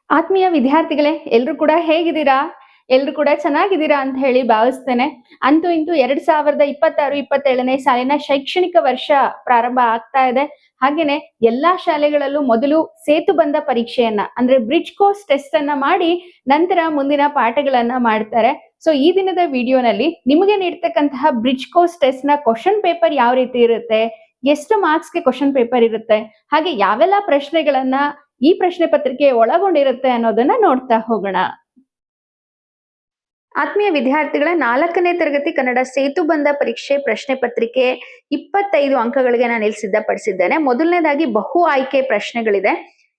ಆತ್ಮೀಯ ವಿದ್ಯಾರ್ಥಿಗಳೇ, ಎಲ್ರು ಕೂಡ ಹೇಗಿದ್ದೀರಾ? ಎಲ್ರು ಕೂಡ ಚೆನ್ನಾಗಿದ್ದೀರಾ ಅಂತ ಹೇಳಿ ಭಾವಿಸ್ತೇನೆ. ಅಂತೂ ಇಂತೂ 2026-27ನೇ ಸಾಲಿನ ಶೈಕ್ಷಣಿಕ ವರ್ಷ ಪ್ರಾರಂಭ ಆಗ್ತಾ ಇದೆ. ಹಾಗೇನೆ ಎಲ್ಲಾ ಶಾಲೆಗಳಲ್ಲೂ ಮೊದಲು ಸೇತುಬಂಧ ಪರೀಕ್ಷೆಯನ್ನ ಅಂದ್ರೆ ಬ್ರಿಡ್ಜ್ ಕೋರ್ಸ್ ಟೆಸ್ಟ್ ಅನ್ನ ಮಾಡಿ ನಂತರ ಮುಂದಿನ ಪಾಠಗಳನ್ನ ಮಾಡ್ತಾರೆ. ಸೊ ಈ ದಿನದ ವಿಡಿಯೋನಲ್ಲಿ ನಿಮಗೆ ನೀಡ್ತಕ್ಕಂತಹ ಬ್ರಿಡ್ಜ್ ಕೋರ್ಸ್ ಟೆಸ್ಟ್ ನ ಕ್ವಶನ್ ಪೇಪರ್ ಯಾವ ರೀತಿ ಇರುತ್ತೆ, ಎಷ್ಟು ಮಾರ್ಕ್ಸ್ಗೆ ಕ್ವಶನ್ ಪೇಪರ್ ಇರುತ್ತೆ, ಹಾಗೆ ಯಾವೆಲ್ಲ ಪ್ರಶ್ನೆಗಳನ್ನ ಈ ಪ್ರಶ್ನೆ ಪತ್ರಿಕೆ ಒಳಗೊಂಡಿರುತ್ತೆ ಅನ್ನೋದನ್ನ ನೋಡ್ತಾ ಹೋಗೋಣ. ಆತ್ಮೀಯ ವಿದ್ಯಾರ್ಥಿಗಳ 4ನೇ ತರಗತಿ ಕನ್ನಡ ಸೇತುಬಂಧ ಪರೀಕ್ಷೆ ಪ್ರಶ್ನೆ ಪತ್ರಿಕೆ 25 ಅಂಕಗಳಿಗೆ ನಾನು ಇಲ್ಲಿ ಸಿದ್ಧಪಡಿಸಿದ್ದೇನೆ. ಮೊದಲನೇದಾಗಿ ಬಹು ಆಯ್ಕೆ ಪ್ರಶ್ನೆಗಳಿದೆ.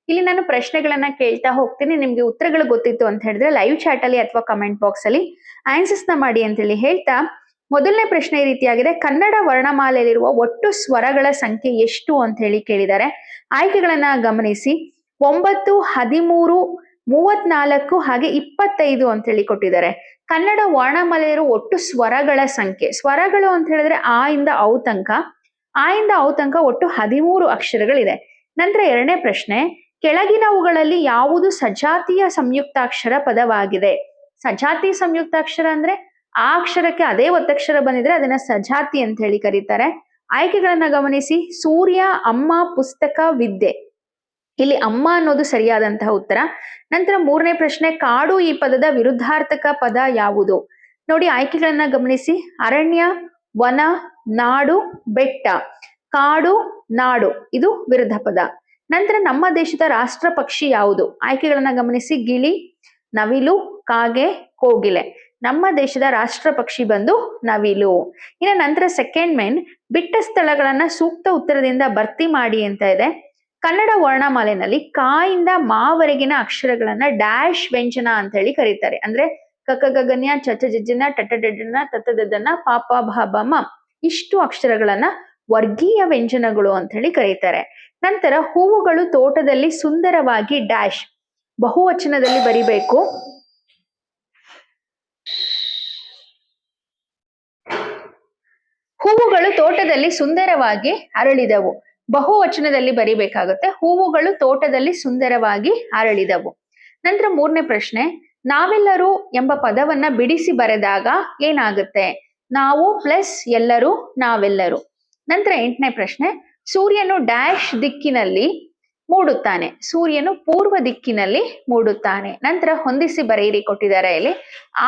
ಇಲ್ಲಿ ನಾನು ಪ್ರಶ್ನೆಗಳನ್ನ ಕೇಳ್ತಾ ಹೋಗ್ತೀನಿ. ನಿಮ್ಗೆ ಉತ್ತರಗಳು ಗೊತ್ತಿತ್ತು ಅಂತ ಹೇಳಿದ್ರೆ ಲೈವ್ ಚಾಟ್ ಅಲ್ಲಿ ಅಥವಾ ಕಮೆಂಟ್ ಬಾಕ್ಸ್ ಅಲ್ಲಿ ಆನ್ಸರ್ಸ್ ನ ಮಾಡಿ ಅಂತ ಹೇಳಿ ಹೇಳ್ತಾ, ಮೊದಲನೇ ಪ್ರಶ್ನೆ ಈ ರೀತಿಯಾಗಿದೆ. ಕನ್ನಡ ವರ್ಣಮಾಲೆಯಲ್ಲಿರುವ ಒಟ್ಟು ಸ್ವರಗಳ ಸಂಖ್ಯೆ ಎಷ್ಟು ಅಂತ ಹೇಳಿ ಕೇಳಿದ್ದಾರೆ. ಆಯ್ಕೆಗಳನ್ನ ಗಮನಿಸಿ. 9, 13, 34 ಹಾಗೆ 25 ಅಂತ ಹೇಳಿ ಕೊಟ್ಟಿದ್ದಾರೆ. ಕನ್ನಡ ವರ್ಣಮಾಲೆಯಲ್ಲಿರುವ ಒಟ್ಟು ಸ್ವರಗಳ ಸಂಖ್ಯೆ, ಸ್ವರಗಳು ಅಂತ ಹೇಳಿದ್ರೆ ಆ ಇಂದ ಔ ತನಕ ಒಟ್ಟು 13 ಅಕ್ಷರಗಳಿದೆ. ನಂತರ ಎರಡನೇ ಪ್ರಶ್ನೆ, ಕೆಳಗಿನವುಗಳಲ್ಲಿ ಯಾವುದು ಸಜಾತಿಯ ಸಂಯುಕ್ತಾಕ್ಷರ ಪದವಾಗಿದೆ? ಸಜಾತಿ ಸಂಯುಕ್ತಾಕ್ಷರ ಅಂದ್ರೆ ಆ ಅಕ್ಷರಕ್ಕೆ ಅದೇ ಒತ್ತಕ್ಷರ ಬಂದಿದ್ರೆ ಅದನ್ನ ಸಜಾತಿ ಅಂತ ಹೇಳಿ ಕರೀತಾರೆ. ಆಯ್ಕೆಗಳನ್ನ ಗಮನಿಸಿ. ಸೂರ್ಯ, ಅಮ್ಮ, ಪುಸ್ತಕ, ವಿದ್ಯೆ. ಇಲ್ಲಿ ಅಮ್ಮ ಅನ್ನೋದು ಸರಿಯಾದಂತಹ ಉತ್ತರ. ನಂತರ ಮೂರನೇ ಪ್ರಶ್ನೆ, ಕಾಡು ಈ ಪದದ ವಿರುದ್ಧಾರ್ಥಕ ಪದ ಯಾವುದು? ನೋಡಿ, ಆಯ್ಕೆಗಳನ್ನ ಗಮನಿಸಿ. ಅರಣ್ಯ, ವನ, ನಾಡು, ಬೆಟ್ಟ. ಕಾಡು, ನಾಡು ಇದು ವಿರುದ್ಧ ಪದ. ನಂತರ ನಮ್ಮ ದೇಶದ ರಾಷ್ಟ್ರ ಪಕ್ಷಿ ಯಾವುದು? ಆಯ್ಕೆಗಳನ್ನ ಗಮನಿಸಿ. ಗಿಳಿ, ನವಿಲು, ಕಾಗೆ, ಕೋಗಿಲೆ. ನಮ್ಮ ದೇಶದ ರಾಷ್ಟ್ರ ಪಕ್ಷಿ ಬಂದು ನವಿಲು. ಇನ್ನು ನಂತರ ಸೆಕೆಂಡ್ ಮೇನ್, ಬಿಟ್ಟ ಸ್ಥಳಗಳನ್ನ ಸೂಕ್ತ ಉತ್ತರದಿಂದ ಭರ್ತಿ ಮಾಡಿ ಅಂತ ಇದೆ. ಕನ್ನಡ ವರ್ಣಮಾಲೆನಲ್ಲಿ ಕಾಯಿಂದ ಮಾವರೆಗಿನ ಅಕ್ಷರಗಳನ್ನ ಡ್ಯಾಶ್ ವ್ಯಂಜನ ಅಂತ ಹೇಳಿ ಕರೀತಾರೆ. ಅಂದ್ರೆ ಕಕ ಗಗನ್ಯ, ಚಚ ಜಜ್ಜನ, ಟಟ ಡಡ್ಡನ, ತತ ದದನ, ಪಾಪ ಭಾಬ ಮ ಇಷ್ಟು ಅಕ್ಷರಗಳನ್ನ ವರ್ಗೀಯ ವ್ಯಂಜನಗಳು ಅಂತ ಹೇಳಿ ಕರೀತಾರೆ. ನಂತರ ಹೂವುಗಳು ತೋಟದಲ್ಲಿ ಸುಂದರವಾಗಿ ಡ್ಯಾಶ್ ಬಹುವಚನದಲ್ಲಿ ಬರಿಬೇಕು. ಹೂವುಗಳು ತೋಟದಲ್ಲಿ ಸುಂದರವಾಗಿ ಅರಳಿದವು. ಬಹುವಚನದಲ್ಲಿ ಬರಿಬೇಕಾಗುತ್ತೆ. ಹೂವುಗಳು ತೋಟದಲ್ಲಿ ಸುಂದರವಾಗಿ ಅರಳಿದವು. ನಂತರ ಮೂರನೇ ಪ್ರಶ್ನೆ, ನಾವೆಲ್ಲರೂ ಎಂಬ ಪದವನ್ನ ಬಿಡಿಸಿ ಬರೆದಾಗ ಏನಾಗುತ್ತೆ? ನಾವು ಪ್ಲಸ್ ಎಲ್ಲರೂ, ನಾವೆಲ್ಲರೂ. ನಂತರ 8ನೇ ಪ್ರಶ್ನೆ, ಸೂರ್ಯನು ಡ್ಯಾಶ್ ದಿಕ್ಕಿನಲ್ಲಿ ಮೂಡುತ್ತಾನೆ. ಸೂರ್ಯನು ಪೂರ್ವ ದಿಕ್ಕಿನಲ್ಲಿ ಮೂಡುತ್ತಾನೆ. ನಂತರ ಹೊಂದಿಸಿ ಬರೆಯಿರಿ ಕೊಟ್ಟಿದ್ದಾರೆ. ಇಲ್ಲಿ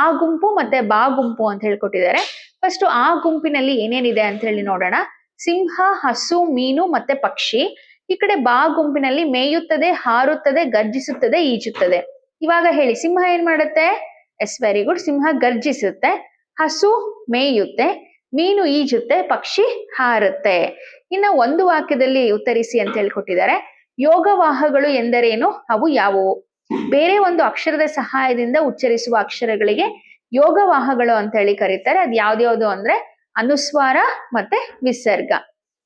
ಆ ಗುಂಪು ಮತ್ತೆ ಬಾ ಗುಂಪು ಅಂತ ಹೇಳಿ ಕೊಟ್ಟಿದ್ದಾರೆ. ಫಸ್ಟ್ ಆ ಗುಂಪಿನಲ್ಲಿ ಏನೇನಿದೆ ಅಂತ ಹೇಳಿ ನೋಡೋಣ. ಸಿಂಹ, ಹಸು, ಮೀನು ಮತ್ತೆ ಪಕ್ಷಿ. ಈ ಕಡೆ ಬಾ ಗುಂಪಿನಲ್ಲಿ ಮೇಯುತ್ತದೆ, ಹಾರುತ್ತದೆ, ಗರ್ಜಿಸುತ್ತದೆ, ಈಜುತ್ತದೆ. ಇವಾಗ ಹೇಳಿ, ಸಿಂಹ ಏನ್ ಮಾಡುತ್ತೆ? Yes, very good. ಸಿಂಹ ಗರ್ಜಿಸುತ್ತೆ, ಹಸು ಮೇಯುತ್ತೆ, ಮೀನು ಈಜುತ್ತೆ, ಪಕ್ಷಿ ಹಾರುತ್ತೆ. ಇನ್ನು ಒಂದು ವಾಕ್ಯದಲ್ಲಿ ಉತ್ತರಿಸಿ ಅಂತ ಹೇಳಿ ಕೊಟ್ಟಿದ್ದಾರೆ. ಯೋಗವಾಹಗಳು ಎಂದರೇನು? ಅವು ಯಾವುವು? ಬೇರೆ ಒಂದು ಅಕ್ಷರದ ಸಹಾಯದಿಂದ ಉಚ್ಚರಿಸುವ ಅಕ್ಷರಗಳಿಗೆ ಯೋಗವಾಹಗಳು ಅಂತ ಹೇಳಿ ಕರೀತಾರೆ. ಅದ್ ಯಾವ್ದ್ಯಾವ್ದು ಅಂದ್ರೆ ಅನುಸ್ವಾರ ಮತ್ತೆ ವಿಸರ್ಗ.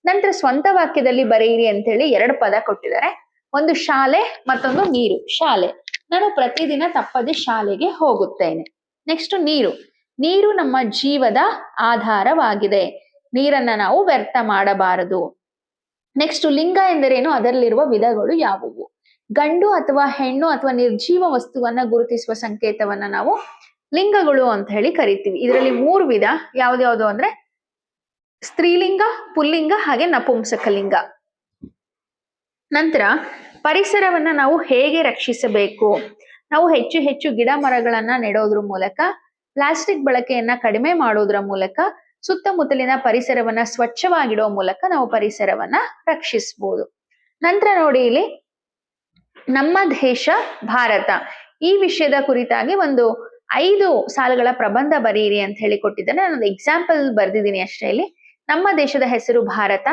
ನಂತರ ಸ್ವಂತ ವಾಕ್ಯದಲ್ಲಿ ಬರೆಯಿರಿ ಅಂತ ಹೇಳಿ 2 ಪದ ಕೊಟ್ಟಿದ್ದಾರೆ. ಒಂದು ಶಾಲೆ, ಮತ್ತೊಂದು ನೀರು. ಶಾಲೆ, ನಾನು ಪ್ರತಿದಿನ ತಪ್ಪದೆ ಶಾಲೆಗೆ ಹೋಗುತ್ತೇನೆ. ನೆಕ್ಸ್ಟ್ ನೀರು. ನೀರು ನಮ್ಮ ಜೀವದ ಆಧಾರವಾಗಿದೆ. ನೀರನ್ನ ನಾವು ವ್ಯರ್ಥ ಮಾಡಬಾರದು. ನೆಕ್ಸ್ಟ್ ಲಿಂಗ ಎಂದರೇನು? ಅದರಲ್ಲಿರುವ ವಿಧಗಳು ಯಾವುವು? ಗಂಡು ಅಥವಾ ಹೆಣ್ಣು ಅಥವಾ ನಿರ್ಜೀವ ವಸ್ತುವನ್ನ ಗುರುತಿಸುವ ಸಂಕೇತವನ್ನ ನಾವು ಲಿಂಗಗಳು ಅಂತ ಹೇಳಿ ಕರಿತೀವಿ. ಇದರಲ್ಲಿ 3 ವಿಧ. ಯಾವ್ದ್ಯಾವ್ದು ಅಂದ್ರೆ ಸ್ತ್ರೀಲಿಂಗ, ಪುಲ್ಲಿಂಗ ಹಾಗೆ ನಪುಂಸಕಲಿಂಗ. ನಂತರ ಪರಿಸರವನ್ನ ನಾವು ಹೇಗೆ ರಕ್ಷಿಸಬೇಕು? ನಾವು ಹೆಚ್ಚು ಹೆಚ್ಚು ಗಿಡ ಮರಗಳನ್ನ ನೆಡೋದ್ರ ಮೂಲಕ, ಪ್ಲಾಸ್ಟಿಕ್ ಬಳಕೆಯನ್ನ ಕಡಿಮೆ ಮಾಡೋದ್ರ ಮೂಲಕ, ಸುತ್ತಮುತ್ತಲಿನ ಪರಿಸರವನ್ನ ಸ್ವಚ್ಛವಾಗಿಡೋ ಮೂಲಕ ನಾವು ಪರಿಸರವನ್ನ ರಕ್ಷಿಸಬಹುದು. ನಂತರ ನೋಡಿ, ಇಲ್ಲಿ ನಮ್ಮ ದೇಶ ಭಾರತ ಈ ವಿಷಯದ ಕುರಿತಾಗಿ ಒಂದು 5 ಸಾಲುಗಳ ಪ್ರಬಂಧ ಬರೆಯಿರಿ ಅಂತ ಹೇಳಿ ಕೊಟ್ಟಿದ್ದೇನೆ. ನಾನೊಂದು ಎಕ್ಸಾಂಪಲ್ ಬರ್ದಿದ್ದೀನಿ ಅಷ್ಟೇ. ಇಲ್ಲಿ ನಮ್ಮ ದೇಶದ ಹೆಸರು ಭಾರತ.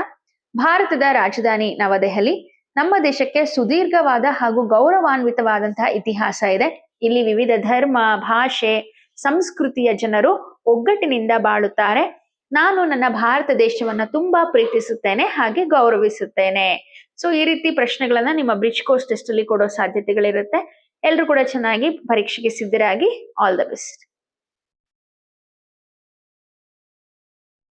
ಭಾರತದ ರಾಜಧಾನಿ ನವದೆಹಲಿ. ನಮ್ಮ ದೇಶಕ್ಕೆ ಸುದೀರ್ಘವಾದ ಹಾಗೂ ಗೌರವಾನ್ವಿತವಾದಂತಹ ಇತಿಹಾಸ ಇದೆ. ಇಲ್ಲಿ ವಿವಿಧ ಧರ್ಮ, ಭಾಷೆ, ಸಂಸ್ಕೃತಿಯ ಜನರು ಒಗ್ಗಟ್ಟಿನಿಂದ ಬಾಳುತ್ತಾರೆ. ನಾನು ನನ್ನ ಭಾರತ ದೇಶವನ್ನ ತುಂಬಾ ಪ್ರೀತಿಸುತ್ತೇನೆ ಹಾಗೆ ಗೌರವಿಸುತ್ತೇನೆ. ಸೊ ಈ ರೀತಿ ಪ್ರಶ್ನೆಗಳನ್ನ ನಿಮ್ಮ ಬ್ರಿಡ್ಜ್ ಕೋರ್ಸ್ ಟೆಸ್ಟ್ ಅಲ್ಲಿ ಕೊಡೋ ಸಾಧ್ಯತೆಗಳಿರುತ್ತೆ. ಎಲ್ರು ಕೂಡ ಚೆನ್ನಾಗಿ ಪರೀಕ್ಷೆಗೆ ಸಿದ್ಧರಾಗಿ. All the best.